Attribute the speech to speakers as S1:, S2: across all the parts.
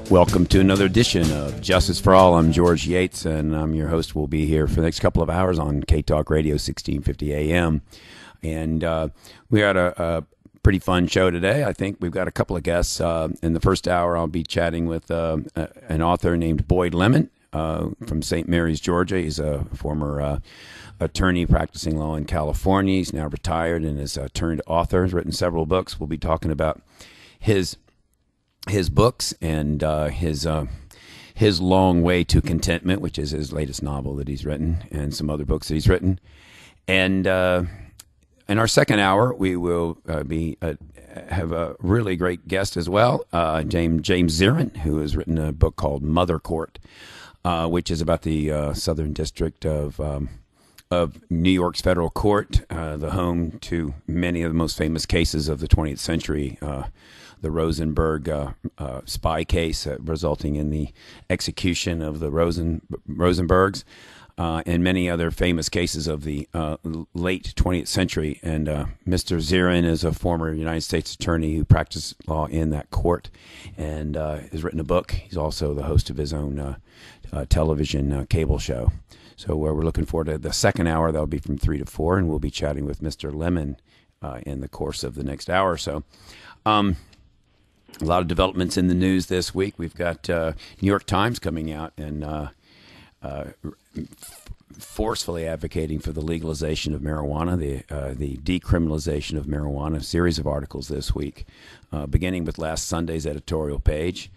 S1: Welcome to another edition of Justice for All. I'm George Yates, and I'm your host. We'll be here for the next couple of hours on K-Talk Radio, 1650 AM. And we had a pretty fun show today. I think we've got a couple of guests. In the first hour, I'll be chatting with an author named Boyd Lemon from St. Mary's, Georgia. He's a former attorney practicing law in California. He's now retired and is turned author. He's written several books. We'll be talking about his books and his long way to contentment, which is his latest novel that he's written, and some other books that he's written. And in our second hour, we will have a really great guest as well, James Zirin, who has written a book called Mother Court, which is about the Southern District of New York's federal court, the home to many of the most famous cases of the 20th century. The Rosenberg spy case resulting in the execution of the Rosenbergs, and many other famous cases of the late 20th century. And Mr. Zirin is a former United States attorney who practiced law in that court and has written a book. He's also the host of his own television cable show. So we're looking forward to the second hour. That'll be from 3 to 4, and we'll be chatting with Mr. Lemon in the course of the next hour or so. A lot of developments in the news this week. We've got New York Times coming out and forcefully advocating for the legalization of marijuana, the decriminalization of marijuana. A series of articles this week, beginning with last Sunday's editorial page,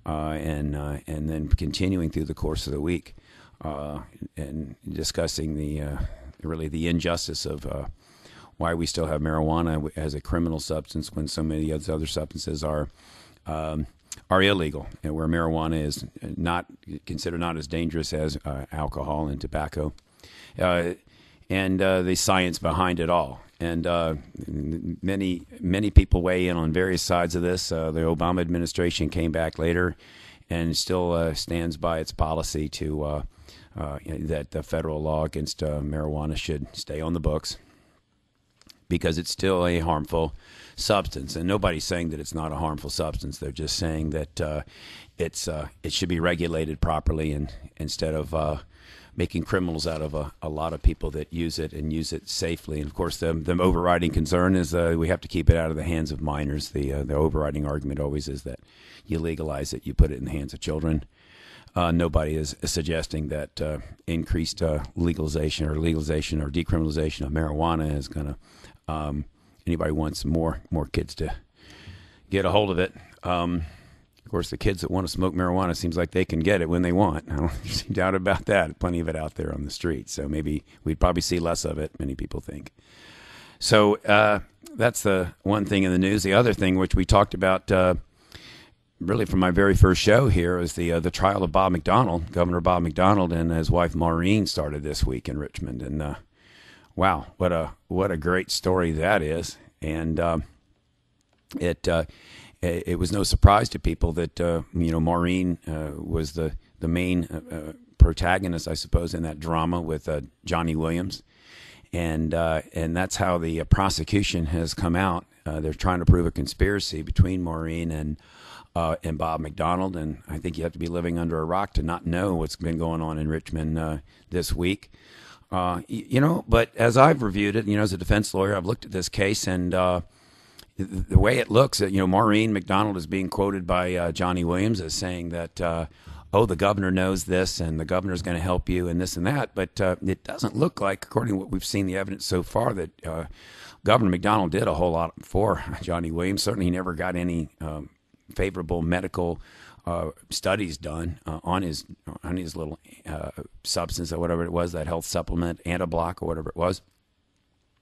S1: and then continuing through the course of the week, and discussing the injustice of why we still have marijuana as a criminal substance when so many other substances are illegal, and where marijuana is not considered not as dangerous as alcohol and tobacco, and the science behind it all. And many people weigh in on various sides of this. The Obama administration came back later and still stands by its policy to that the federal law against marijuana should stay on the books, because it's still a harmful substance. And nobody's saying that it's not a harmful substance. They're just saying that it should be regulated properly, and instead of making criminals out of a lot of people that use it and use it safely. And, of course, the overriding concern is we have to keep it out of the hands of minors. The overriding argument always is that you legalize it, you put it in the hands of children. Nobody is suggesting that increased legalization or decriminalization of marijuana is going to anybody wants more kids to get a hold of it. Of course, the kids that want to smoke marijuana seems like they can get it when they want. I don't doubt about that. Plenty of it out there on the street. So maybe we'd probably see less of it, many people think. So that's the one thing in the news. The other thing, which we talked about really from my very first show here, is the trial of Bob McDonnell. Governor Bob McDonnell and his wife Maureen started this week in Richmond. And wow, what a great story that is. And it was no surprise to people that Maureen was the main protagonist, I suppose, in that drama with Johnny Williams, and that's how the prosecution has come out. They're trying to prove a conspiracy between Maureen and Bob McDonnell, and I think you have to be living under a rock to not know what's been going on in Richmond this week. But as I've reviewed it, as a defense lawyer, I've looked at this case, and the way it looks, Maureen McDonnell is being quoted by Johnny Williams as saying that, the governor knows this, and the governor's going to help you, and this and that. But it doesn't look like, according to what we've seen, the evidence so far, that Governor McDonnell did a whole lot for Johnny Williams. Certainly, he never got any favorable medical studies done on his little substance or whatever it was, that health supplement, Antablock or whatever it was.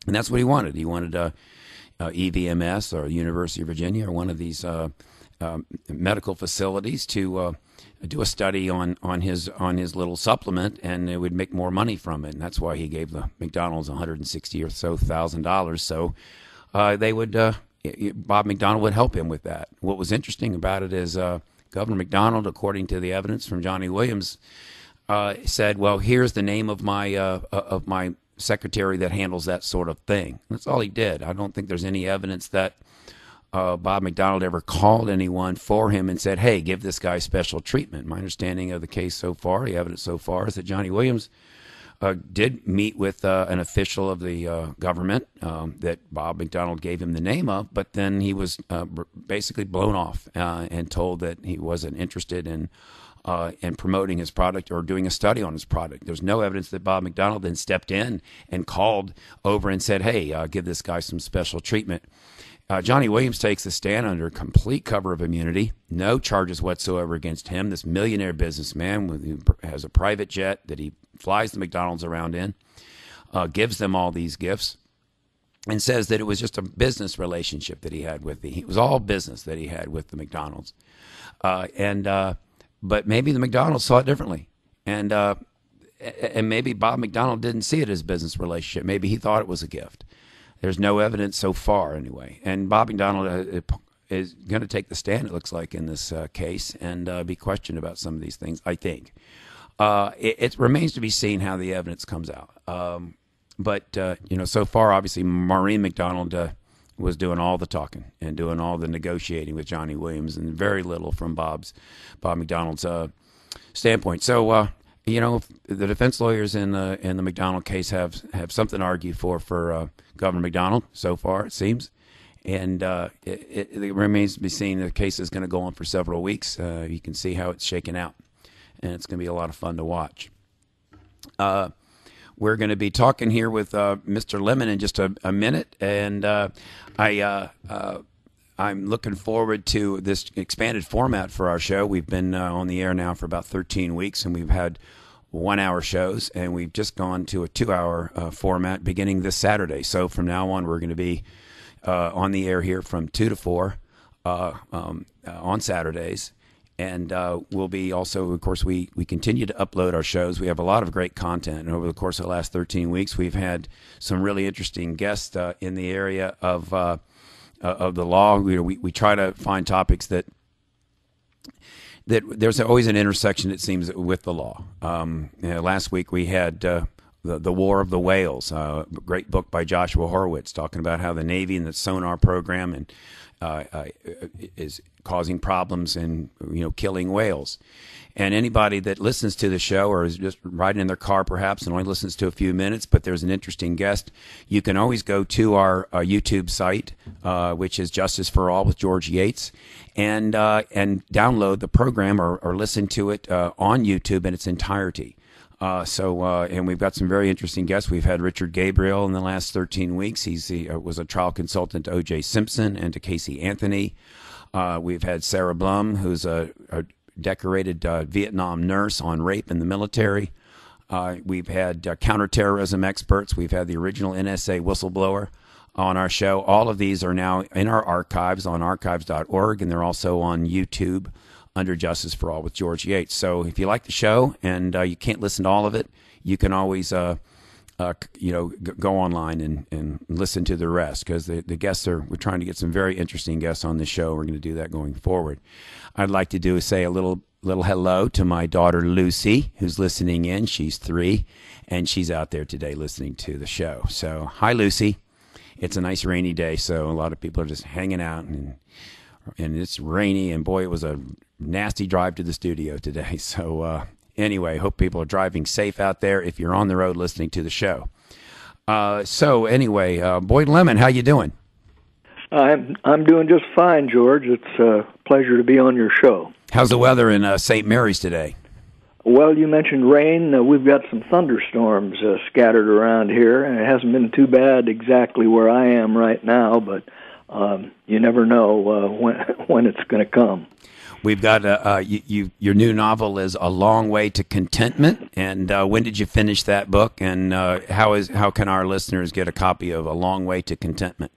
S1: And that's what he wanted. He wanted EVMS or University of Virginia or one of these medical facilities to do a study on his little supplement, and it would make more money from it. And that's why he gave the McDonald's $160,000 or so. So they would Bob McDonnell would help him with that. What was interesting about it is Governor McDonnell, according to the evidence from Johnny Williams, said, "Well, here's the name of my secretary that handles that sort of thing." That's all he did. I don't think there's any evidence that Bob McDonald ever called anyone for him and said, "Hey, give this guy special treatment." My understanding of the case so far, the evidence so far, is that Johnny Williams did meet with an official of the government that Bob McDonald gave him the name of, but then he was basically blown off and told that he wasn't interested in promoting his product or doing a study on his product. There's no evidence that Bob McDonald then stepped in and called over and said, "Hey, give this guy some special treatment." Johnny Williams takes the stand under complete cover of immunity, no charges whatsoever against him. This millionaire businessman who has a private jet that he flies the McDonald's around in, gives them all these gifts, and says that it was just a business relationship that he had with it was all business that he had with the McDonald's. But maybe the McDonald's saw it differently. And maybe Bob McDonald didn't see it as a business relationship. Maybe he thought it was a gift. There's no evidence so far, anyway. And Bob McDonald is going to take the stand, it looks like, in this case and be questioned about some of these things, I think. It remains to be seen how the evidence comes out. But so far, obviously, Maureen McDonald was doing all the talking and doing all the negotiating with Johnny Williams, and very little from Bob McDonald's standpoint. So, the defense lawyers in the McDonald case have something to argue for Governor McDonald so far, it seems. And it remains to be seen. The case is going to go on for several weeks. You can see how it's shaken out, and it's going to be a lot of fun to watch. We're going to be talking here with Mr. Lemon in just a minute, and I'm looking forward to this expanded format for our show. We've been on the air now for about 13 weeks, and we've had 1-hour shows, and we've just gone to a 2-hour format beginning this Saturday. So from now on, we're going to be on the air here from 2 to 4 on Saturdays. And we'll be also, of course, we continue to upload our shows. We have a lot of great content. And over the course of the last 13 weeks, we've had some really interesting guests in the area of the law. We try to find topics that there's always an intersection, it seems, with the law. Last week we had the War of the Whales, a great book by Joshua Horowitz, talking about how the Navy and the sonar program is causing problems and killing whales. And anybody that listens to the show or is just riding in their car perhaps and only listens to a few minutes, but there's an interesting guest, you can always go to our YouTube site, which is Justice for All with George Yates, and download the program or listen to it on YouTube in its entirety. And we've got some very interesting guests. We've had Richard Gabriel in the last 13 weeks. He was a trial consultant to O.J. Simpson and to Casey Anthony. We've had Sarah Blum, who's a decorated Vietnam nurse on rape in the military. We've had counterterrorism experts. We've had the original NSA whistleblower on our show. All of these are now in our archives on archives.org, and they're also on YouTube under Justice for All with George Yates. So if you like the show and you can't listen to all of it, you can always go online and listen to the rest, because the guests we're trying to get some very interesting guests on the show. We're going to do that going forward. I'd like to say a little hello to my daughter Lucy, who's listening in. She's 3, and she's out there today listening to the show. So hi, Lucy. It's a nice rainy day, so a lot of people are just hanging out, and it's rainy, and boy, it was a nasty drive to the studio today. So anyway, hope people are driving safe out there if you're on the road listening to the show. Boyd Lemon, how you doing?
S2: I'm doing just fine, George. It's a pleasure to be on your show.
S1: How's the weather in St. Mary's today?
S2: Well, you mentioned rain. We've got some thunderstorms scattered around here, and it hasn't been too bad exactly where I am right now, but you never know when it's going to come.
S1: We've got your new novel is A Long Way to Contentment, and when did you finish that book? And how can our listeners get a copy of A Long Way to Contentment?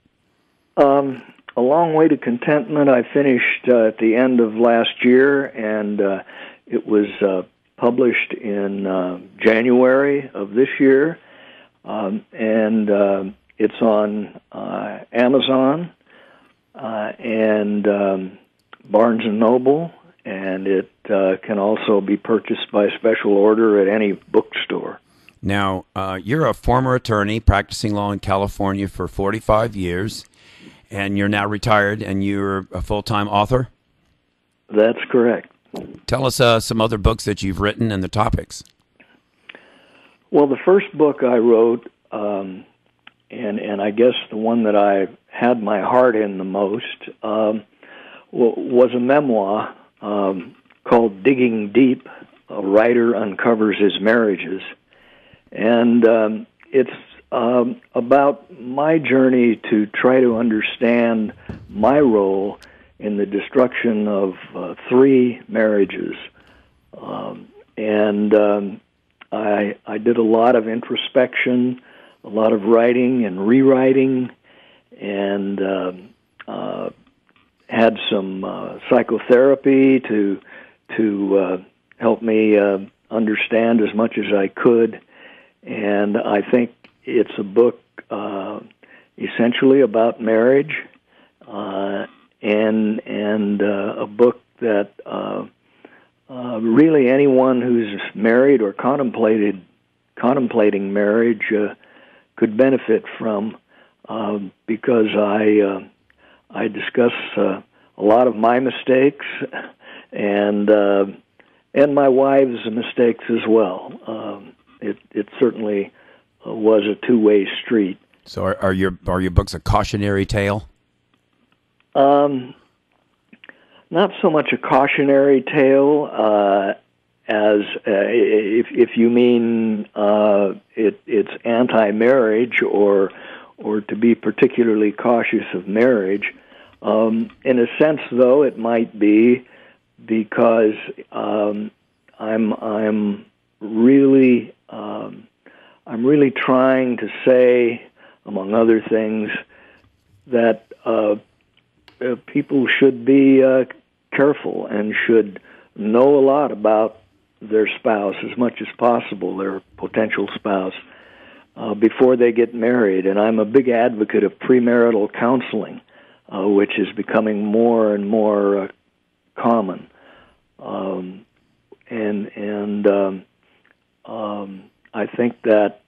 S2: A Long Way to Contentment I finished at the end of last year, and it was published in January of this year, and it's on Amazon and Barnes & Noble and it can also be purchased by special order at any bookstore.
S1: Now, you're a former attorney practicing law in California for 45 years, and you're now retired, and you're a full-time author?
S2: That's correct.
S1: Tell us some other books that you've written and the topics.
S2: Well, the first book I wrote, and I guess the one that I had my heart in the most, was a memoir called Digging Deep, A Writer Uncovers His Marriages. And it's about my journey to try to understand my role in the destruction of 3 marriages. I did a lot of introspection, a lot of writing and rewriting, and had some psychotherapy to help me understand as much as I could. And I think it's a book essentially about marriage, and a book that really anyone who's married or contemplating marriage could benefit from, because I discuss a lot of my mistakes and my wife's mistakes as well. It certainly was a two-way street.
S1: So are your books a cautionary tale?
S2: Not so much a cautionary tale as if you mean it's anti-marriage or to be particularly cautious of marriage. In a sense, though, it might be because I'm really trying to say, among other things, that people should be careful and should know a lot about their spouse, as much as possible, their potential spouse, before they get married. And I'm a big advocate of premarital counseling, which is becoming more and more common. I think that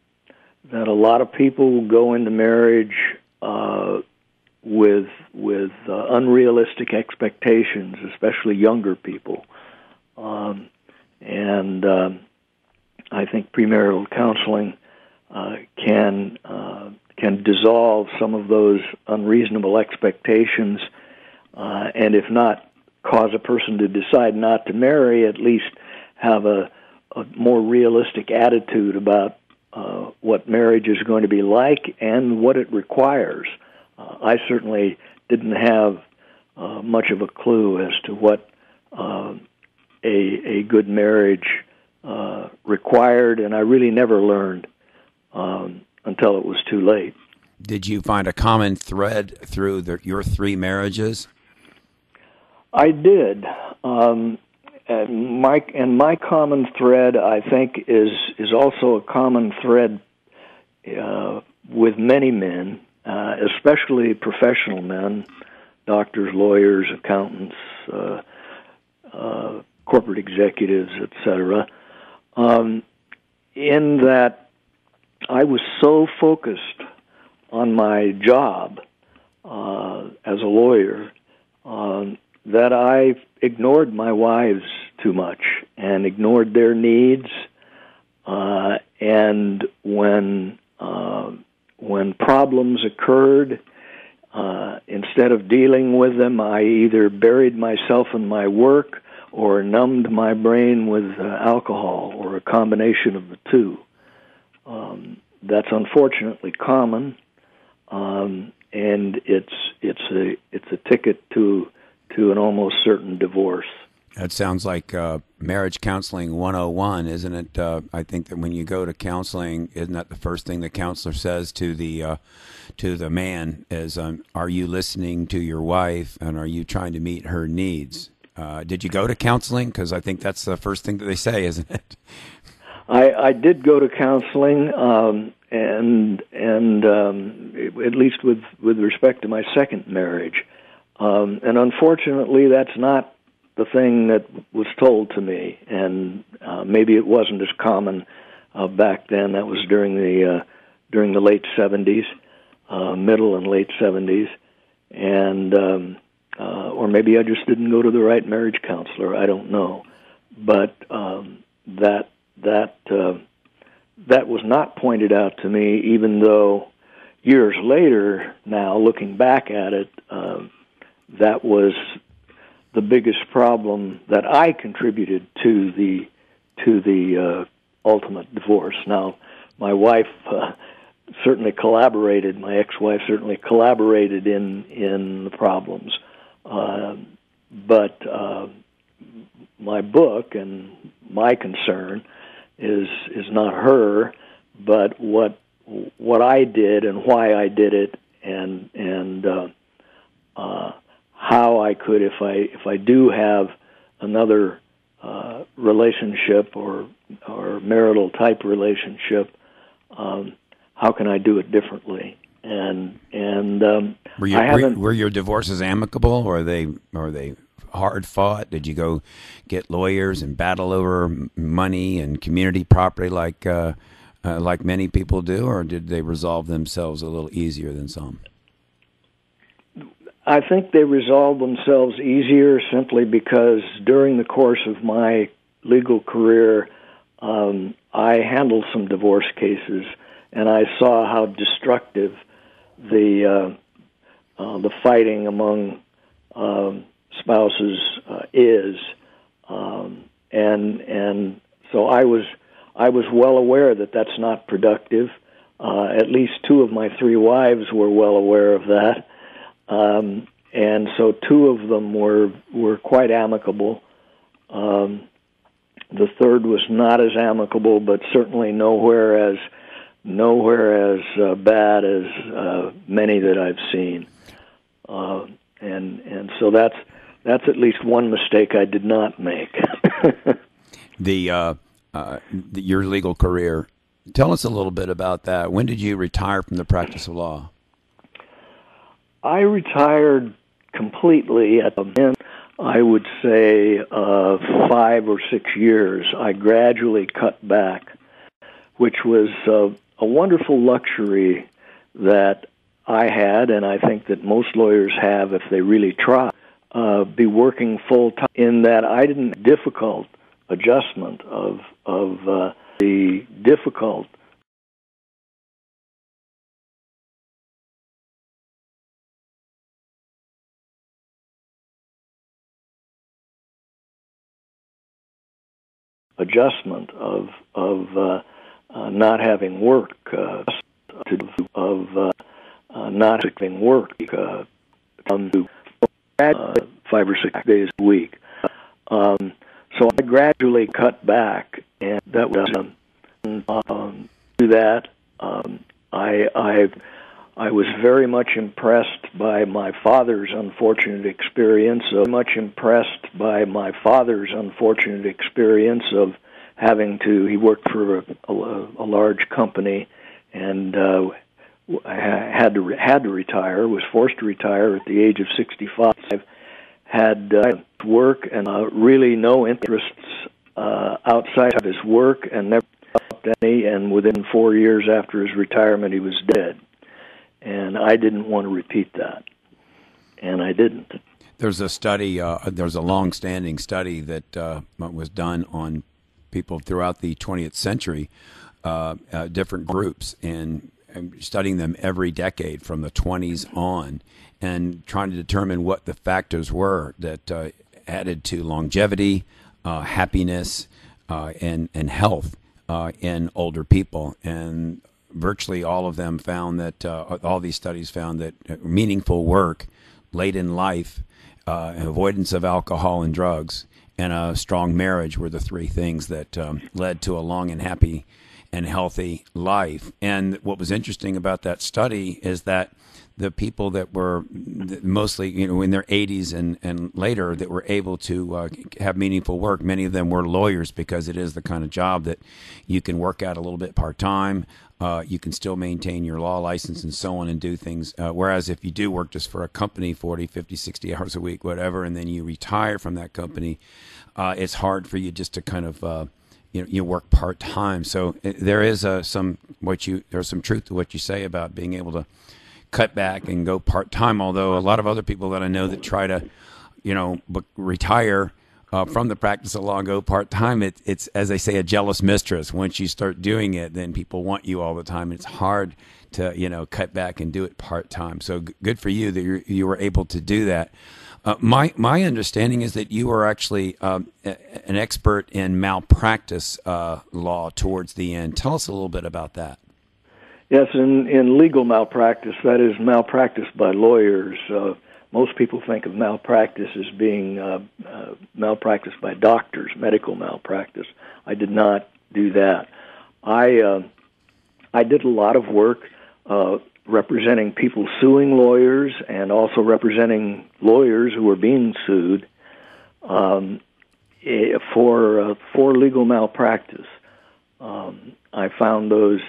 S2: a lot of people go into marriage with unrealistic expectations, especially younger people. I think premarital counseling can dissolve some of those unreasonable expectations, and if not cause a person to decide not to marry, at least have a more realistic attitude about what marriage is going to be like and what it requires. I certainly didn't have much of a clue as to what a good marriage required, and I really never learned until it was too late.
S1: Did you find a common thread through your 3 marriages?
S2: I did. My common thread, I think, is also a common thread with many men, especially professional men, doctors, lawyers, accountants, corporate executives, etc., in that I was so focused on my job as a lawyer that I ignored my wives too much and ignored their needs. And when problems occurred, instead of dealing with them, I either buried myself in my work or numbed my brain with alcohol, or a combination of the two. That's unfortunately common, and it's a ticket to an almost certain divorce.
S1: That sounds like marriage counseling 101, isn't it? I think that when you go to counseling, isn't that the first thing the counselor says to the man is, are you listening to your wife, and are you trying to meet her needs? Did you go to counseling? Because I think that's the first thing that they say, isn't it?
S2: I did go to counseling, and at least with respect to my second marriage. And unfortunately, that's not the thing that was told to me, and maybe it wasn't as common back then. That was during the late 70s, middle and late 70s, and or maybe I just didn't go to the right marriage counselor. I don't know, but that was not pointed out to me, even though years later, now looking back at it, that was the biggest problem that I contributed to the ultimate divorce. Now, my wife certainly collaborated. My ex-wife certainly collaborated in the problems, but my book and my concern is not her, but what I did and why I did it, and how I could, if I do have another relationship or marital type relationship, how can I do it differently? And
S1: were your divorces amicable, or are they hard fought? Did you go get lawyers and battle over money and community property like many people do, or did they resolve themselves a little easier than some?
S2: I think they resolved themselves easier simply because during the course of my legal career, I handled some divorce cases, and I saw how destructive the fighting among spouses is, and so I was well aware that that's not productive. At least two of my three wives were well aware of that. And so two of them were quite amicable. The third was not as amicable, but certainly nowhere as bad as many that I've seen. And so that's at least one mistake I did not make.
S1: Your legal career. Tell us a little bit about that. When did you retire from the practice of law?
S2: I retired completely at the end, I would say, 5 or 6 years. I gradually cut back, which was a wonderful luxury that I had, and I think that most lawyers have if they really try, be working full-time, in that I didn't difficult adjustment of the difficult adjustment of not having work, not having work, 5 or 6 days a week. So I gradually cut back, and that was do that. I was very much impressed by my father's unfortunate experience. Of having to. He worked for a large company, and had to retire. Was forced to retire at the age of 65. Had work and really no interests outside of his work, and never developed any. And within 4 years after his retirement, he was dead. And I didn't want to repeat that, and I didn't.
S1: There's a study. There's a long-standing study that was done on people throughout the 20th century, different groups, and studying them every decade from the 20s on, and trying to determine what the factors were that added to longevity, happiness, and health in older people. And virtually all of them found that, all these studies found that meaningful work late in life, avoidance of alcohol and drugs, and a strong marriage were the three things that led to a long and happy and healthy life. And what was interesting about that study is that the people that were mostly, in their 80s and later, that were able to have meaningful work, many of them were lawyers, because it is the kind of job that you can work at a little bit part-time. you can still maintain your law license and so on and do things. Whereas if you do work just for a company 40, 50, 60 hours a week, whatever, and then you retire from that company, it's hard for you just to kind of you work part time. So there is there's some truth to what you say about being able to cut back and go part time. Although a lot of other people that I know that try to retire from the practice of law and go part time, it's as they say, a jealous mistress. Once you start doing it, then people want you all the time. It's hard to cut back and do it part time. So good for you that you were able to do that. My understanding is that you are actually an expert in malpractice law towards the end. Tell us a little bit about that.
S2: Yes, in legal malpractice, that is malpractice by lawyers. Most people think of malpractice as being malpractice by doctors, medical malpractice. I did not do that. I did a lot of work representing people suing lawyers and also representing lawyers who were being sued for legal malpractice. I found those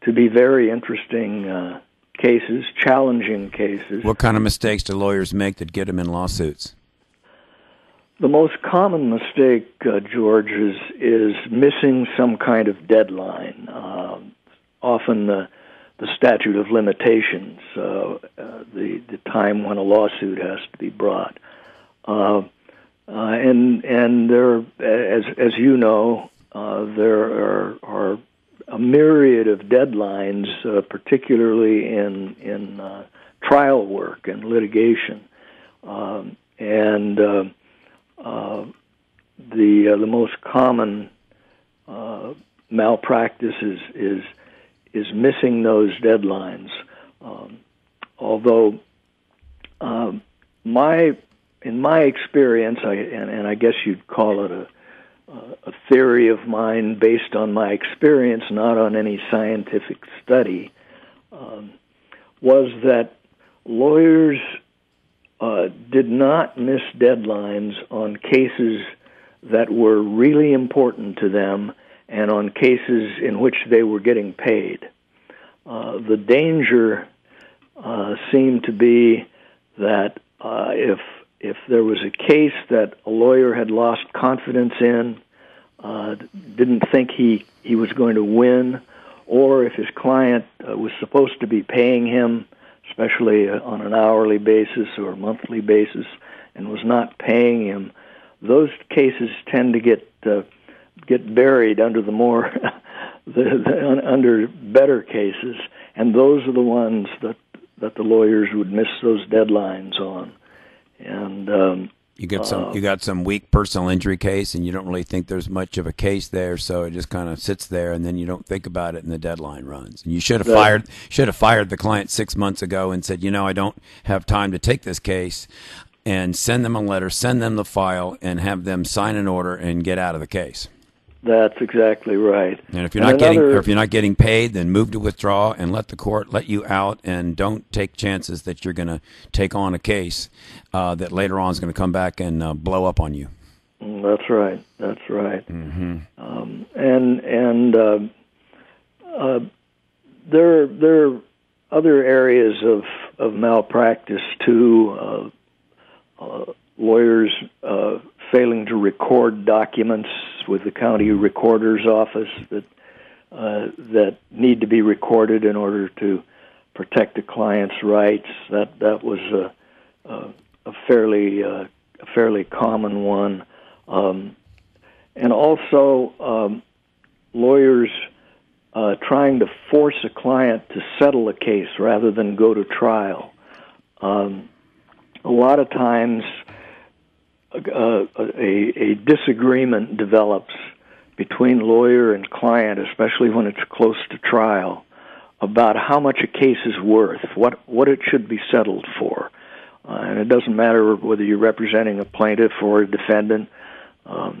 S2: to be very interesting cases, challenging cases.
S1: What kind of mistakes do lawyers make that get them in lawsuits?
S2: The most common mistake, George, is missing some kind of deadline. Often the statute of limitations, the time when a lawsuit has to be brought, and there, as you know, there are a myriad of deadlines, particularly in trial work and litigation, and the most common malpractice is missing those deadlines. Although in my experience, and I guess you'd call it a theory of mine based on my experience, not on any scientific study, was that lawyers did not miss deadlines on cases that were really important to them and on cases in which they were getting paid. The danger seemed to be that if there was a case that a lawyer had lost confidence in, didn't think he was going to win, or if his client was supposed to be paying him, especially on an hourly basis or monthly basis, and was not paying him, those cases tend to get buried under the more under better cases, and those are the ones that the lawyers would miss those deadlines on. And
S1: you got some weak personal injury case, and you don't really think there's much of a case there, so it just kind of sits there, and then you don't think about it, and the deadline runs. And you should have fired the client 6 months ago and said, I don't have time to take this case, and send them a letter, send them the file, and have them sign an order and get out of the case.
S2: That's exactly right.
S1: And if you're not getting paid, then move to withdraw and let the court let you out, and don't take chances that you're going to take on a case that later on is going to come back and blow up on you.
S2: That's right. That's right.
S1: Mm-hmm.
S2: There are other areas of malpractice too. Lawyers failing to record documents with the county recorder's office that need to be recorded in order to protect the client's rights. That was a fairly common one, and also lawyers trying to force a client to settle a case rather than go to trial. A lot of times, a disagreement develops between lawyer and client, especially when it's close to trial, about how much a case is worth, what it should be settled for. And it doesn't matter whether you're representing a plaintiff or a defendant. A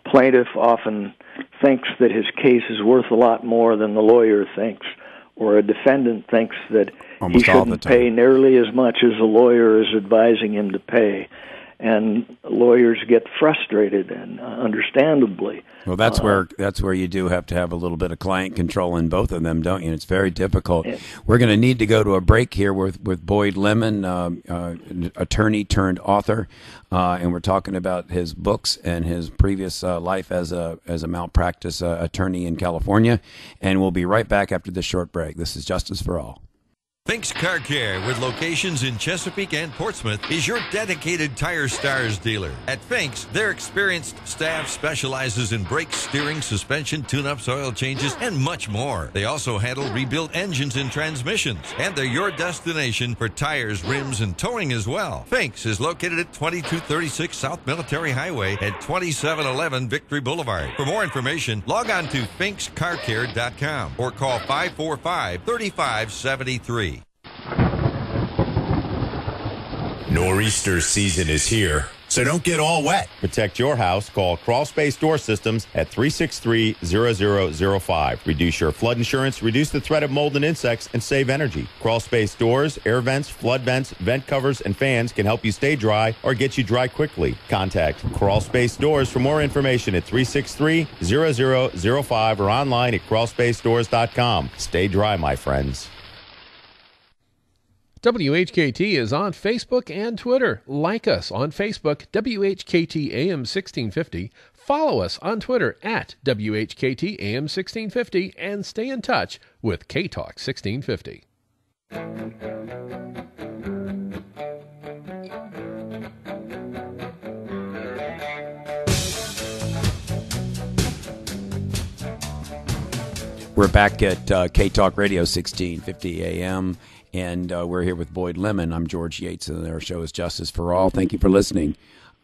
S2: plaintiff often thinks that his case is worth a lot more than the lawyer thinks, or a defendant thinks that he shouldn't pay nearly as much as the lawyer is advising him to pay. and lawyers get frustrated, and understandably.
S1: Well, that's where you do have to have a little bit of client control in both of them, don't you? And it's very difficult. We're going to need to go to a break here with Boyd Lemon, attorney turned author, and we're talking about his books and his previous life as a malpractice attorney in California. And we'll be right back after this short break. This is Justice for All.
S3: Fink's Car Care, with locations in Chesapeake and Portsmouth, is your dedicated Tire Stars dealer. At Fink's, their experienced staff specializes in brakes, steering, suspension, tune-ups, oil changes, and much more. They also handle rebuilt engines and transmissions, and they're your destination for tires, rims, and towing as well. Fink's is located at 2236 South Military Highway at 2711 Victory Boulevard. For more information, log on to finkscarcare.com or call 545-3573.
S4: Nor'easter season is here, so don't get all wet. Protect your house. Call Crawl Space Door Systems at 363-0005. Reduce your flood insurance, reduce the threat of mold and insects, and save energy. Crawl Space Doors, air vents, flood vents, vent covers, and fans can help you stay dry or get you dry quickly. Contact Crawl Space Doors for more information at 363-0005 or online at crawlspacedores.com. Stay dry, my friends.
S5: WHKT is on Facebook and Twitter. Like us on Facebook, WHKT AM 1650. Follow us on Twitter at WHKT AM 1650 and stay in touch with K-Talk 1650.
S1: We're back at K-Talk Radio 1650 AM. And we're here with Boyd Lemon. I'm George Yates, and our show is Justice for All. Thank you for listening.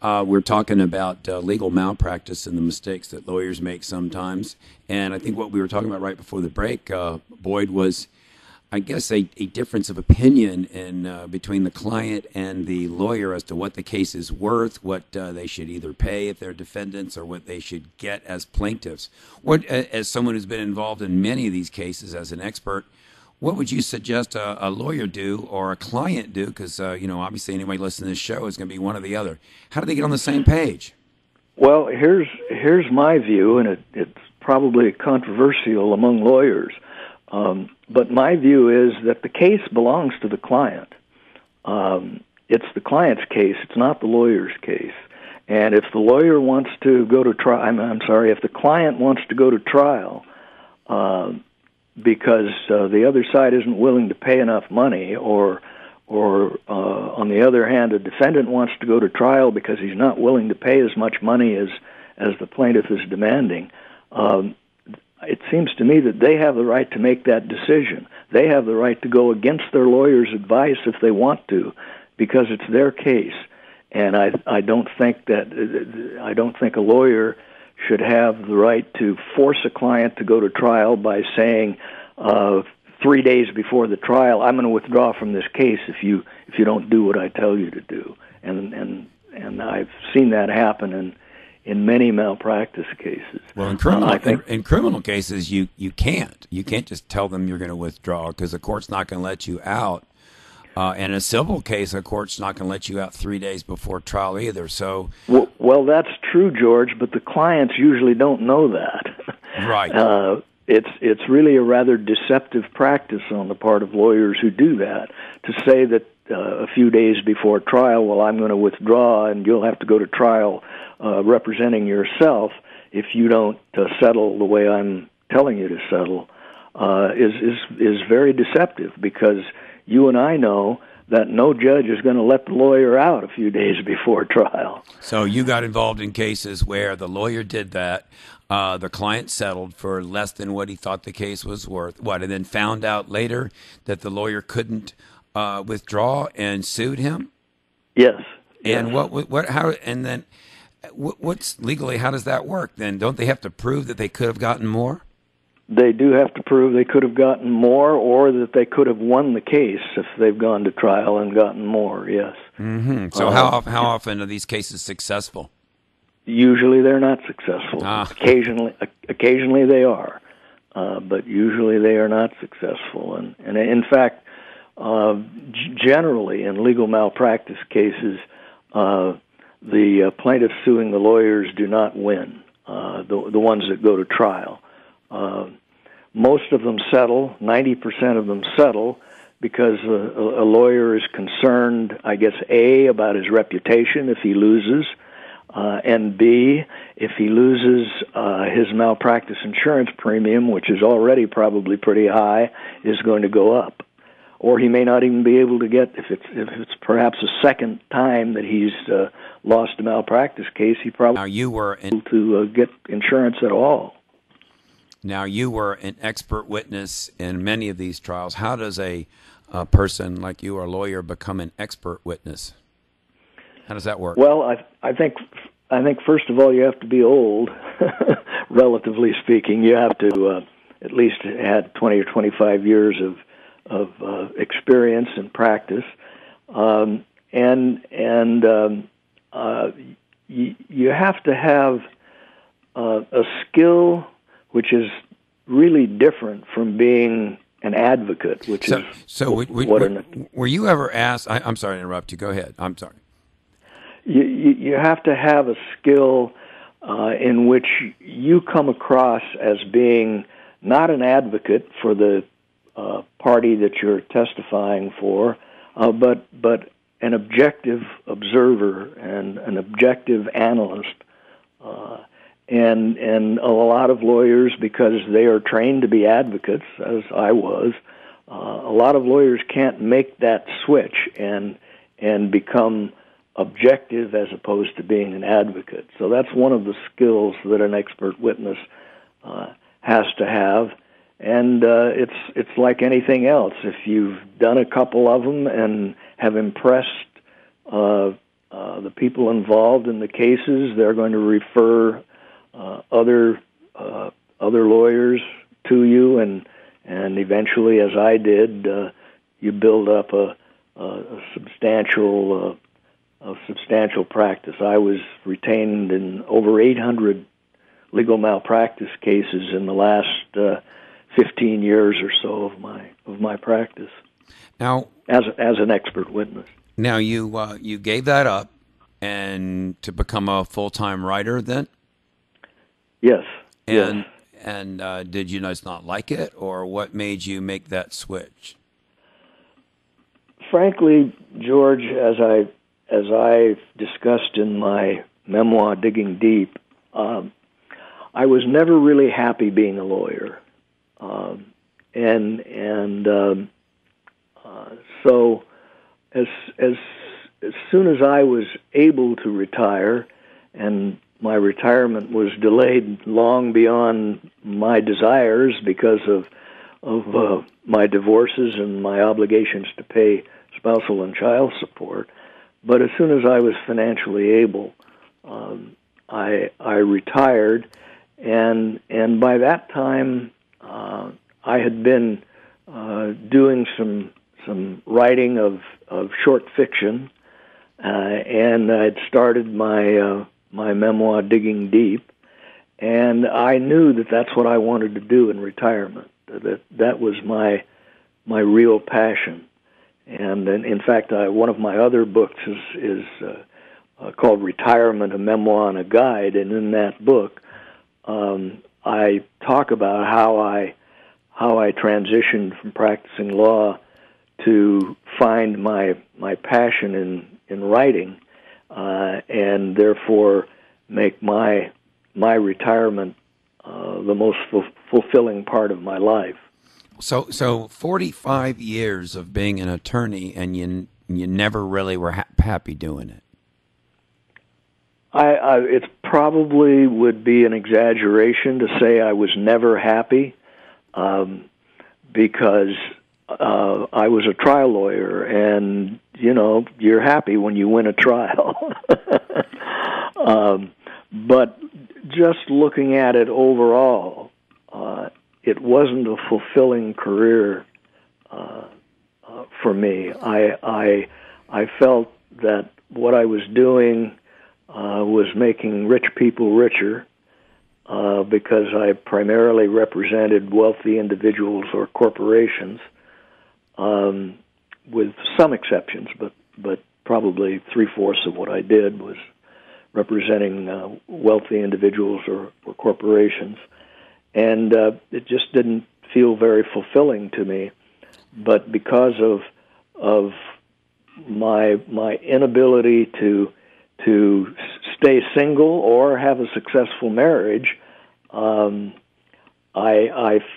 S1: We're talking about legal malpractice and the mistakes that lawyers make sometimes. And I think what we were talking about right before the break, Boyd, was, I guess, a difference of opinion between the client and the lawyer as to what the case is worth, what they should either pay if they're defendants or what they should get as plaintiffs. What, as someone who's been involved in many of these cases as an expert, what would you suggest a lawyer do or a client do? Because, obviously anybody listening to this show is going to be one or the other. How do they get on the same page?
S2: Well, here's my view, and it's probably controversial among lawyers. But my view is that the case belongs to the client. It's the client's case. It's not the lawyer's case. And if the lawyer wants to go to trial, if the client wants to go to trial, because the other side isn't willing to pay enough money, or on the other hand, a defendant wants to go to trial because he's not willing to pay as much money as the plaintiff is demanding, it seems to me that they have the right to make that decision. They have the right to go against their lawyer's advice if they want to, because it's their case. And I don't think a lawyer should have the right to force a client to go to trial by saying 3 days before the trial, I'm going to withdraw from this case if you don't do what I tell you to do. And I've seen that happen in many malpractice cases.
S1: Well, in criminal cases, you can't just tell them you're going to withdraw because the court's not going to let you out. In a civil case, a court's not going to let you out 3 days before trial either. So,
S2: well, that's true, George, but the clients usually don't know that.
S1: Right.
S2: It's really a rather deceptive practice on the part of lawyers who do that, to say that a few days before trial, well, I'm going to withdraw and you'll have to go to trial representing yourself if you don't settle the way I'm telling you to settle, is very deceptive, because you and I know that no judge is going to let the lawyer out a few days before trial.
S1: So you got involved in cases where the lawyer did that, the client settled for less than what he thought the case was worth, and then found out later that the lawyer couldn't withdraw and sued him?
S2: Yes.
S1: And what's legally, how does that work then? Don't they have to prove that they could have gotten more?
S2: They do have to prove they could have gotten more, or that they could have won the case if they've gone to trial and gotten more, yes.
S1: Mm-hmm. So how often are these cases successful?
S2: Usually they're not successful. Occasionally they are, but usually they are not successful. And in fact, generally in legal malpractice cases, the plaintiffs suing the lawyers do not win, the ones that go to trial. Most of them settle, 90% of them settle, because a lawyer is concerned, I guess, A, about his reputation if he loses, and B, if he loses his malpractice insurance premium, which is already probably pretty high, is going to go up. Or he may not even be able to get, if it's perhaps a second time that he's lost a malpractice case, he probably
S1: now you were
S2: able to get insurance at all.
S1: Now, you were an expert witness in many of these trials. How does a person like you, or a lawyer, become an expert witness? How does that work?
S2: Well, I think first of all you have to be old, relatively speaking. You have to at least had 20 or 25 years of experience and practice, and you have to have a skill which is really different from being an advocate, which is
S1: were you ever asked? I'm sorry to interrupt you. Go ahead. I'm sorry.
S2: You have to have a skill in which you come across as being not an advocate for the party that you're testifying for, but an objective observer and an objective analyst. And a lot of lawyers, because they are trained to be advocates, as I was, a lot of lawyers can't make that switch and become objective as opposed to being an advocate. So that's one of the skills that an expert witness has to have. And it's like anything else. If you've done a couple of them and have impressed the people involved in the cases, they're going to refer other lawyers to you, and eventually, as I did, you build up a substantial practice. I was retained in over 800 legal malpractice cases in the last 15 years or so of my practice.
S1: Now,
S2: as an expert witness.
S1: Now you gave that up and to become a full-time writer then?
S2: Yes.
S1: And did you just not like it, or what made you make that switch?
S2: Frankly, George, as I discussed in my memoir, Digging Deep, I was never really happy being a lawyer, so as soon as I was able to retire, and my retirement was delayed long beyond my desires because of my divorces and my obligations to pay spousal and child support. But as soon as I was financially able, I retired, and by that time I had been doing some writing of short fiction, and I'd started my memoir, Digging Deep, and I knew that that's what I wanted to do in retirement. That was my real passion. And in fact, one of my other books is called Retirement, a Memoir and a Guide, and in that book, I talk about how I transitioned from practicing law to find my passion in writing, and therefore make my retirement the most fulfilling part of my life.
S1: So 45 years of being an attorney, and you never really were happy doing it.
S2: It probably would be an exaggeration to say I was never happy, because I was a trial lawyer, and you're happy when you win a trial. But just looking at it overall, it wasn't a fulfilling career for me. I felt that what I was doing was making rich people richer, because I primarily represented wealthy individuals or corporations, with some exceptions, but probably 3/4 of what I did was representing wealthy individuals or corporations, and it just didn't feel very fulfilling to me. But because of my inability to stay single or have a successful marriage, I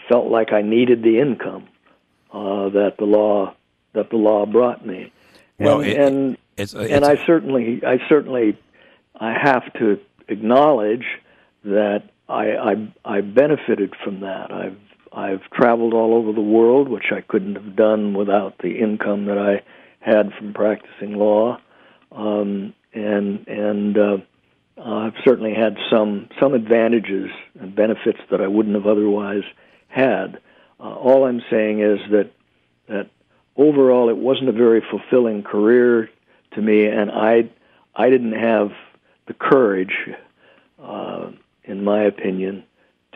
S2: felt like I needed the income that the law brought me.
S1: Well,
S2: and I certainly have to acknowledge that I benefited from that. I've traveled all over the world, which I couldn't have done without the income that I had from practicing law, and I've certainly had some advantages and benefits that I wouldn't have otherwise had. All I'm saying is that overall it wasn't a very fulfilling career to me, and I didn't have the courage, in my opinion,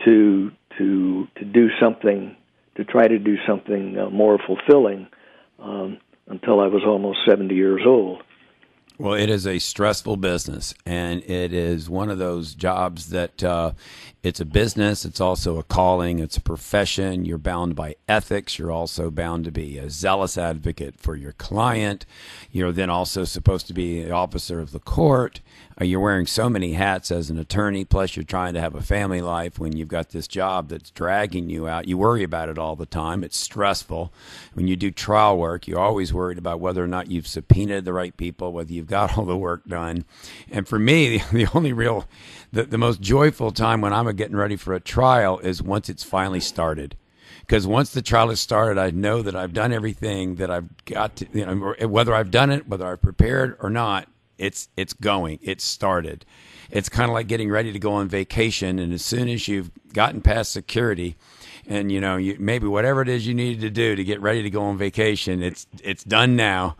S2: to do something, to try to do something more fulfilling until I was almost 70 years old.
S1: Well, it is a stressful business, and it is one of those jobs that it's a business, it's also a calling, it's a profession. You're bound by ethics. You're also bound to be a zealous advocate for your client. You're then also supposed to be the officer of the court. You're wearing so many hats as an attorney, plus you're trying to have a family life when you've got this job that's dragging you out. You worry about it all the time. It's stressful. When you do trial work, you're always worried about whether or not you've subpoenaed the right people, whether you've got all the work done. And for me, the only real, the most joyful time when I'm getting ready for a trial is once it's finally started. Because once the trial is started, I know that I've done everything that I've got to, whether I've done it, whether I've prepared or not, it's going. It's started. It's kind of like getting ready to go on vacation, and as soon as you've gotten past security, and you maybe whatever it is you needed to do to get ready to go on vacation, it's done now.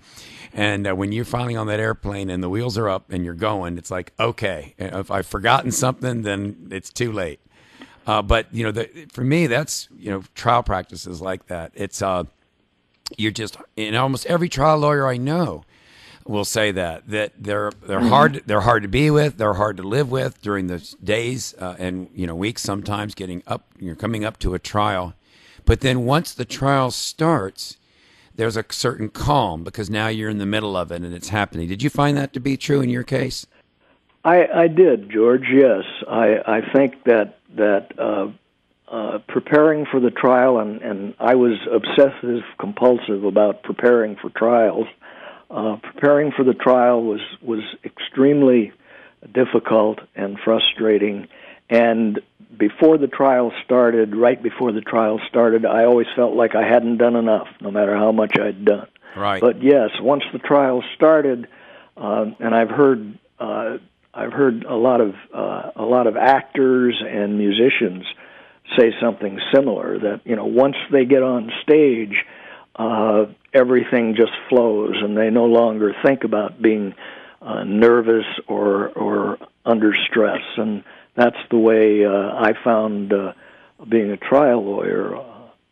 S1: And when you're finally on that airplane and the wheels are up and you're going, it's like, okay, if I've forgotten something, then it's too late. But for me, that's trial practice is like that. It's you're just almost every trial lawyer I know will say that they're hard to be with, they're hard to live with during the days and weeks sometimes coming up to a trial. But then once the trial starts, there's a certain calm because now you're in the middle of it and it's happening. Did you find that to be true in your case?
S2: I did, George. Yes, I think that preparing for the trial, and I was obsessive compulsive about preparing for trials. Preparing for the trial was extremely difficult and frustrating. And before the trial started, right before the trial started, I always felt like I hadn't done enough, no matter how much I'd done.
S1: Right.
S2: But yes, once the trial started, and I've heard a lot of actors and musicians say something similar, that once they get on stage, everything just flows, and they no longer think about being nervous or under stress. And that's the way I found being a trial lawyer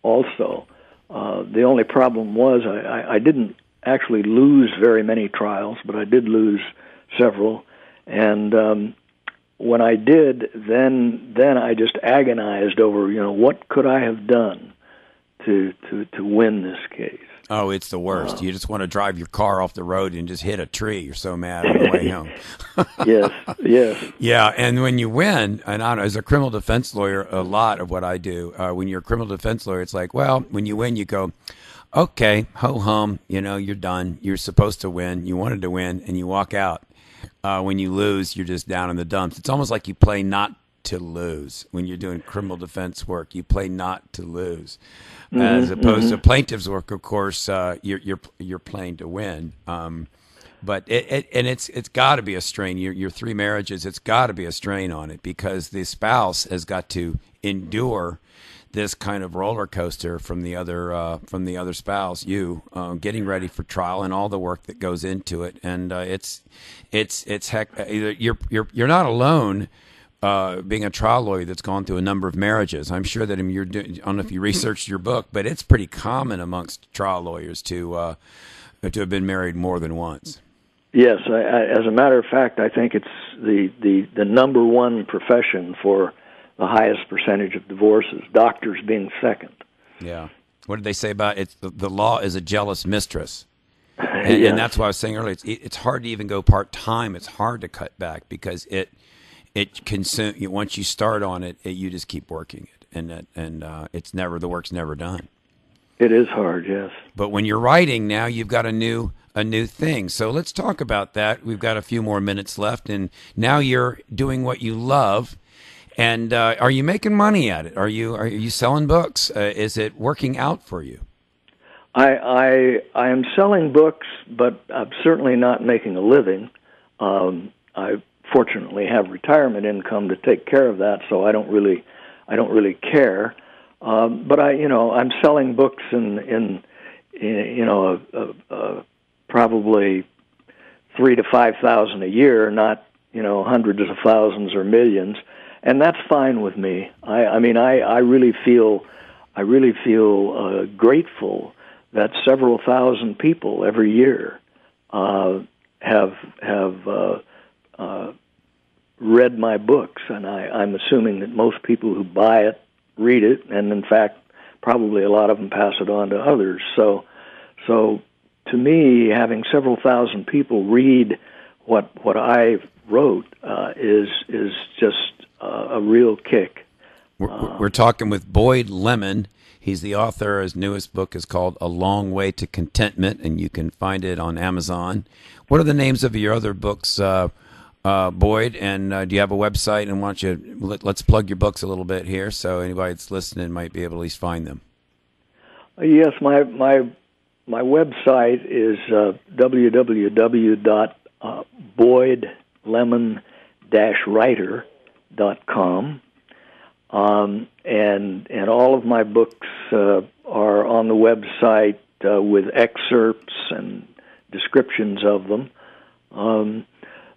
S2: also. The only problem was I didn't actually lose very many trials, but I did lose several. And when I did, then I just agonized over, what could I have done to win this case.
S1: Oh, it's the worst. You just want to drive your car off the road and just hit a tree. You're so mad on the way home.
S2: Yes.
S1: Yeah, and when you win, and I don't know, as a criminal defense lawyer, a lot of what I do, when you're a criminal defense lawyer, it's like, well, when you win, you go, okay, ho-hum, you're done. You're supposed to win. You wanted to win, and you walk out. When you lose, you're just down in the dumps. It's almost like you play not to lose. When you're doing criminal defense work, you play not to lose. As opposed to plaintiff's work, of course, you're playing to win. But it's got to be a strain. Your three marriages, it's got to be a strain on it because the spouse has got to endure this kind of roller coaster from the other spouse, you getting ready for trial and all the work that goes into it. And it's heck. You're not alone. Being a trial lawyer that's gone through a number of marriages, I'm sure that I don't know if you researched your book, but it's pretty common amongst trial lawyers to have been married more than once.
S2: Yes, as a matter of fact, I think it's the number one profession for the highest percentage of divorces, doctors being second.
S1: Yeah. What did they say about it? The law is a jealous mistress.
S2: Yes.
S1: And that's what I was saying earlier. It's hard to even go part-time. It's hard to cut back because it once you start on it, you just keep working it. And it's never, the work's never done.
S2: It is hard, yes.
S1: But when you're writing now, you've got a new thing. So let's talk about that. We've got a few more minutes left, and now you're doing what you love. And are you making money at it? Are you selling books? Is it working out for you?
S2: I am selling books, but I'm certainly not making a living. I fortunately have retirement income to take care of that, so I don't really care. But I'm selling books in probably 3,000 to 5,000 a year, not hundreds of thousands or millions, and that's fine with me. I really feel grateful that several thousand people every year have read my books, and I'm assuming that most people who buy it read it, and in fact, probably a lot of them pass it on to others. So to me, having several thousand people read what I wrote is just a real kick.
S1: We're talking with Boyd Lemon. He's the author. His newest book is called A Long Way to Contentment, and you can find it on Amazon. What are the names of your other books, Boyd? And do you have a website? And why don't you let's plug your books a little bit here, so anybody that's listening might be able to at least find them.
S2: Yes, my website is www.boydlemon-writer.com. And all of my books are on the website with excerpts and descriptions of them.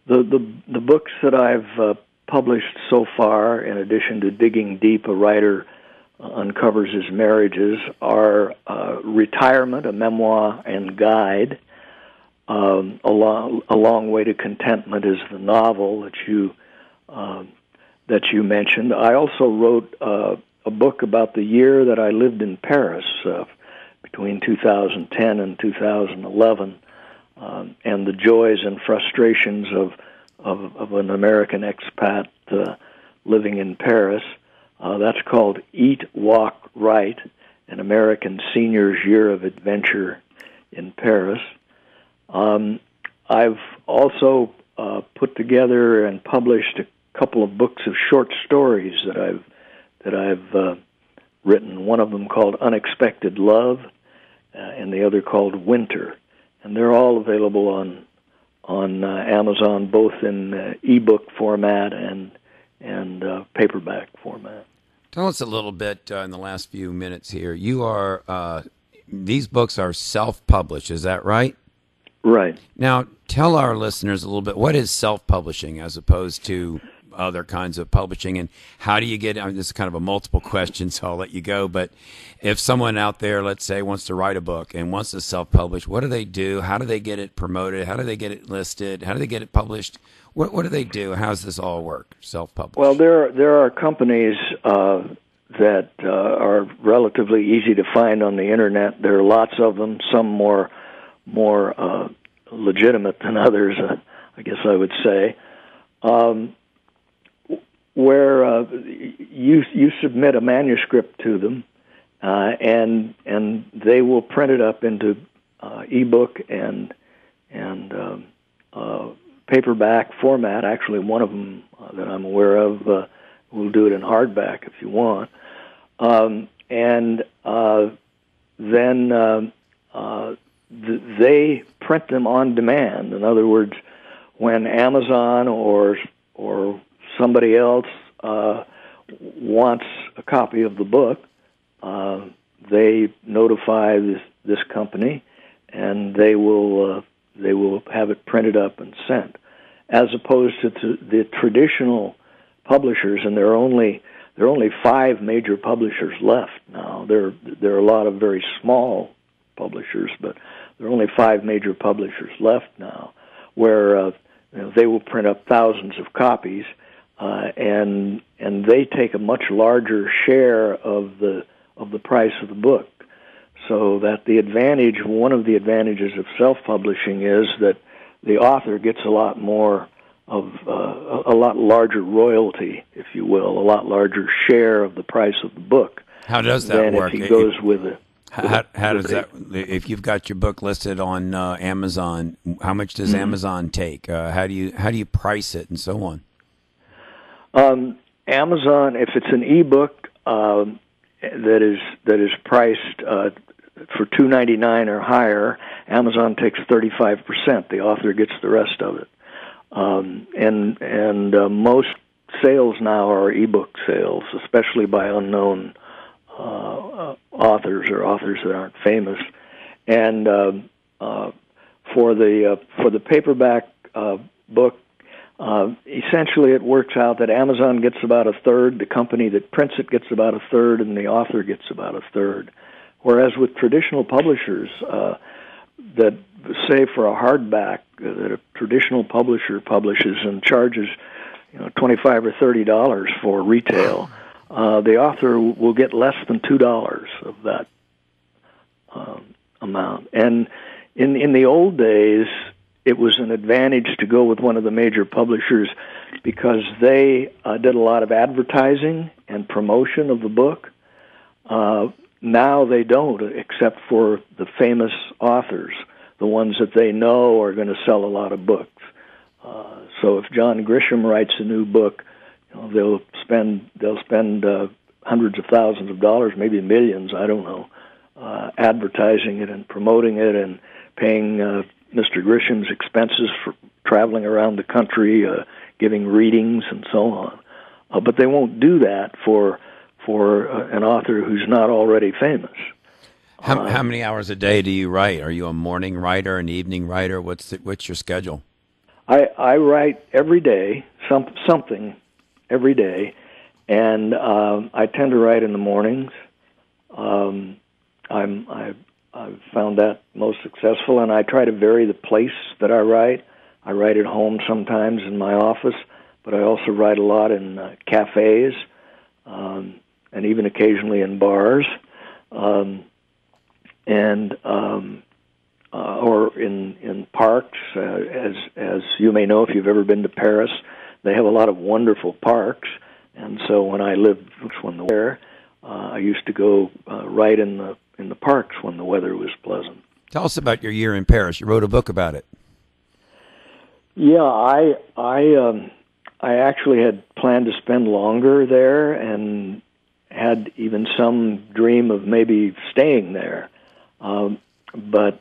S2: The books that I've published so far, in addition to Digging Deep, A Writer Uncovers His Marriages, are Retirement, a Memoir and Guide. A Long Way to Contentment is the novel that you mentioned. I also wrote a book about the year that I lived in Paris between 2010 and 2011, and the joys and frustrations of an American expat living in Paris. That's called Eat, Walk, Write, an American Senior's Year of Adventure in Paris. I've also put together and published a couple of books of short stories that I've written. One of them called Unexpected Love, and the other called Winter, and they're all available on Amazon, both in ebook format and paperback format.
S1: Tell us a little bit in the last few minutes here. You are these books are self-published, is that right?
S2: Right.
S1: Now, tell our listeners a little bit, what is self-publishing as opposed to other kinds of publishing, and how do you get, this is kind of a multiple question, so I'll let you go, but if someone out there, let's say, wants to write a book and wants to self-publish, what do they do? How do they get it promoted? How do they get it listed? How do they get it published? What do they do? How does this all work, self-publish?
S2: Well, there are companies that are relatively easy to find on the Internet. There are lots of them, some more legitimate than others, I guess I would say, where you submit a manuscript to them, and they will print it up into ebook and paperback format. Actually, one of them that I'm aware of will do it in hardback if you want, and then they print them on demand. In other words, when Amazon or somebody else wants a copy of the book, they notify this company, and they will have it printed up and sent. As opposed to the traditional publishers, and there are only 5 major publishers left now. There are a lot of very small publishers, but there are only 5 major publishers left now. where they will print up thousands of copies, and they take a much larger share of the price of the book. So that one of the advantages of self-publishing is that the author gets a lot more of a lot larger royalty, if you will, a lot larger share of the price of the book.
S1: How does that work?
S2: If he goes with it.
S1: How does that? If you've got your book listed on Amazon, how much does Amazon take? How do you price it, and so on?
S2: Amazon, if it's an ebook that is priced for $2.99 or higher, Amazon takes 35%. The author gets the rest of it. And most sales now are ebook sales, especially by unknown authors or authors that aren't famous. And for the paperback book, essentially it works out that Amazon gets about a third, the company that prints it gets about a third, and the author gets about a third. Whereas with traditional publishers, that say for a hardback that a traditional publisher publishes and charges $25 or $30 for retail, the author will get less than $2 of that amount. And in the old days, it was an advantage to go with one of the major publishers because they did a lot of advertising and promotion of the book. Now they don't, except for the famous authors, the ones that they know are going to sell a lot of books. So if John Grisham writes a new book, they'll spend hundreds of thousands of dollars, maybe millions, I don't know, advertising it and promoting it and paying Mr. Grisham's expenses for traveling around the country, giving readings and so on. But they won't do that for an author who's not already famous.
S1: How many hours a day do you write? Are you a morning writer, an evening writer? What's your schedule?
S2: I write every day, something every day, and I tend to write in the mornings. I've found that most successful, and I try to vary the place that I write. I write at home sometimes in my office, but I also write a lot in cafes, and even occasionally in bars, or in parks. As you may know, if you've ever been to Paris, they have a lot of wonderful parks, and so when I lived there, I used to go write in the parks when the weather was pleasant.
S1: Tell us about your year in Paris. You wrote a book about it.
S2: Yeah, I actually had planned to spend longer there and had even some dream of maybe staying there. But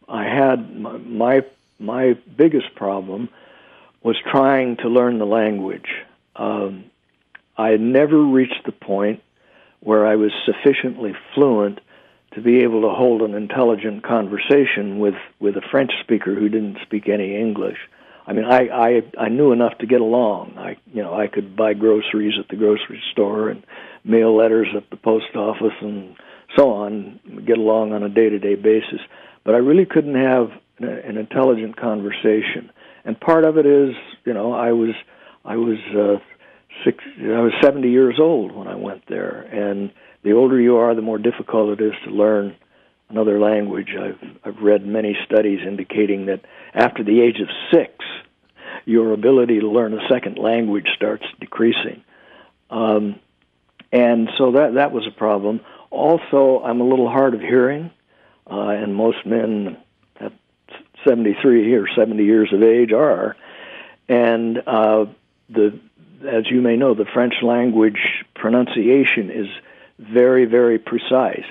S2: I had my biggest problem was trying to learn the language. I had never reached the point where I was sufficiently fluent to be able to hold an intelligent conversation with a French speaker who didn't speak any English. I mean, I knew enough to get along. I could buy groceries at the grocery store and mail letters at the post office and so on, get along on a day-to-day basis. But I really couldn't have an intelligent conversation. And part of it is, I was 70 years old when I went there, and the older you are, the more difficult it is to learn another language. I've read many studies indicating that after the age of 6, your ability to learn a second language starts decreasing. And so that was a problem. Also, I'm a little hard of hearing, and most men at 73 or 70 years of age are. And as you may know, the French language pronunciation is very, very precise.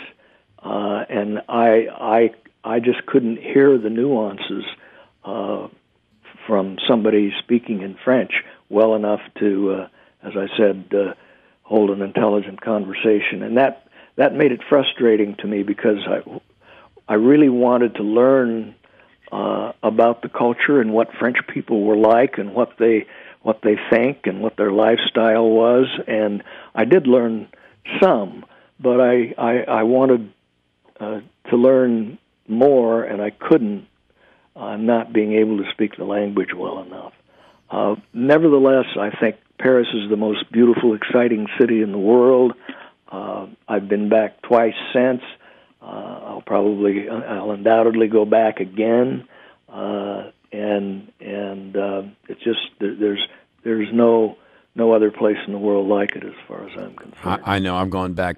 S2: And I just couldn't hear the nuances from somebody speaking in French well enough to, as I said, hold an intelligent conversation. And that made it frustrating to me because I really wanted to learn about the culture and what French people were like and what they think and what their lifestyle was. And I did learn some, but I wanted to learn more, and I couldn't not being able to speak the language well enough. Nevertheless, I think Paris is the most beautiful, exciting city in the world. I've been back twice since. I'll undoubtedly go back again. And it's just there's no other place in the world like it as far as I'm concerned.
S1: I know I've gone back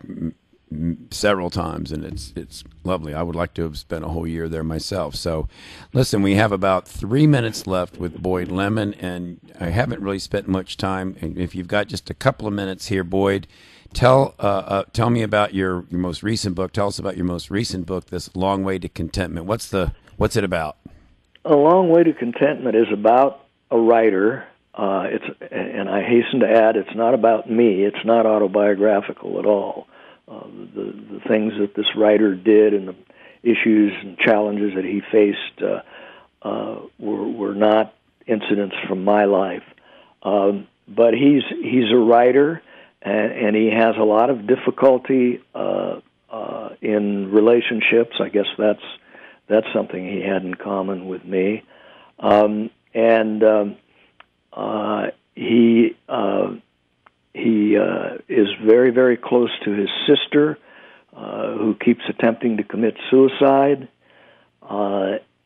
S1: several times, and it's lovely. I would like to have spent a whole year there myself. So, listen, we have about 3 minutes left with Boyd Lemon, and I haven't really spent much time. And if you've got just a couple of minutes here, Boyd, tell me about your most recent book. Tell us about your most recent book, This Long Way to Contentment. What's it about?
S2: A Long Way to Contentment is about a writer. And I hasten to add, it's not about me. It's not autobiographical at all. The things that this writer did and the issues and challenges that he faced were not incidents from my life. But he's a writer, and he has a lot of difficulty in relationships. I guess that's something he had in common with me. He is very, very close to his sister, who keeps attempting to commit suicide.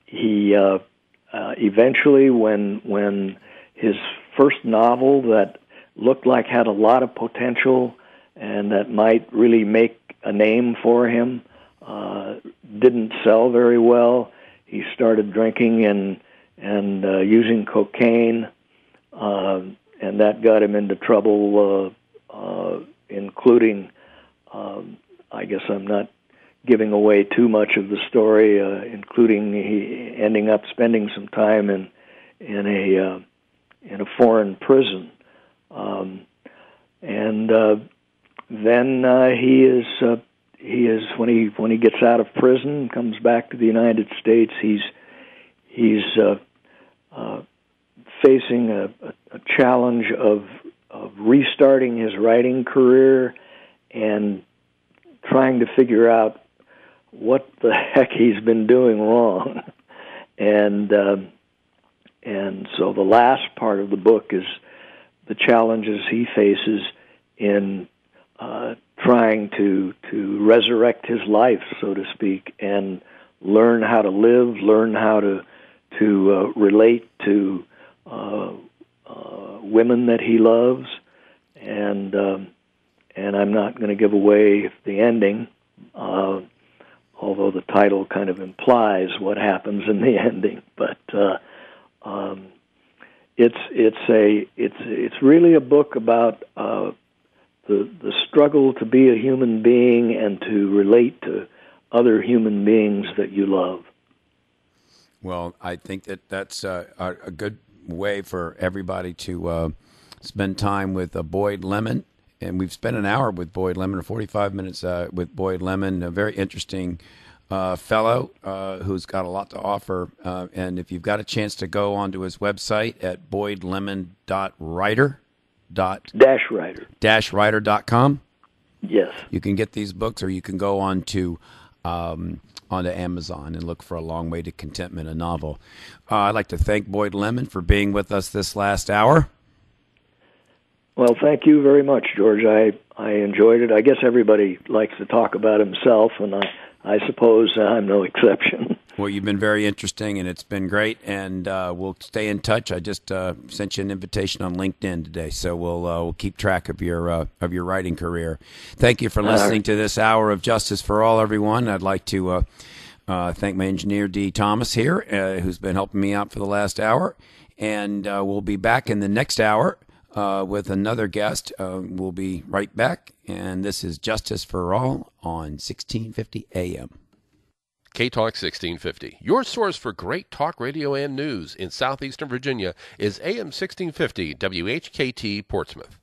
S2: He eventually, when his first novel that looked like had a lot of potential and that might really make a name for him, didn't sell very well, he started drinking and using cocaine. And that got him into trouble, including, I guess I'm not giving away too much of the story, including he ending up spending some time in a foreign prison. Then he is when he gets out of prison, comes back to the United States, he's facing a challenge of restarting his writing career and trying to figure out what the heck he's been doing wrong. And so the last part of the book is the challenges he faces in trying to resurrect his life, so to speak, and learn how to live, learn how to relate to women that he loves, and I'm not going to give away the ending, although the title kind of implies what happens in the ending. But it's really a book about the struggle to be a human being and to relate to other human beings that you love.
S1: Well, I think that's a good way for everybody to spend time with Boyd Lemon. And we've spent an hour with Boyd Lemon, or 45 minutes with Boyd Lemon, a very interesting fellow who's got a lot to offer. And if you've got a chance to go onto his website at boydlemon.writer. -writer.com.
S2: Yes.
S1: You can get these books, or you can go onto Amazon and look for A Long Way to Contentment, a novel. I'd like to thank Boyd Lemon for being with us this last hour.
S2: Well, thank you very much, George. I enjoyed it. I guess everybody likes to talk about himself, and I suppose I'm no exception.
S1: Well, you've been very interesting, and it's been great, and we'll stay in touch. I just sent you an invitation on LinkedIn today, so we'll keep track of your writing career. Thank you for listening to this hour of Justice for All, everyone. I'd like to thank my engineer, Dee Thomas, here, who's been helping me out for the last hour, and we'll be back in the next hour with another guest. We'll be right back, and this is Justice for All on 1650 AM.
S5: K-Talk 1650, your source for great talk radio and news in southeastern Virginia, is AM 1650 WHKT Portsmouth.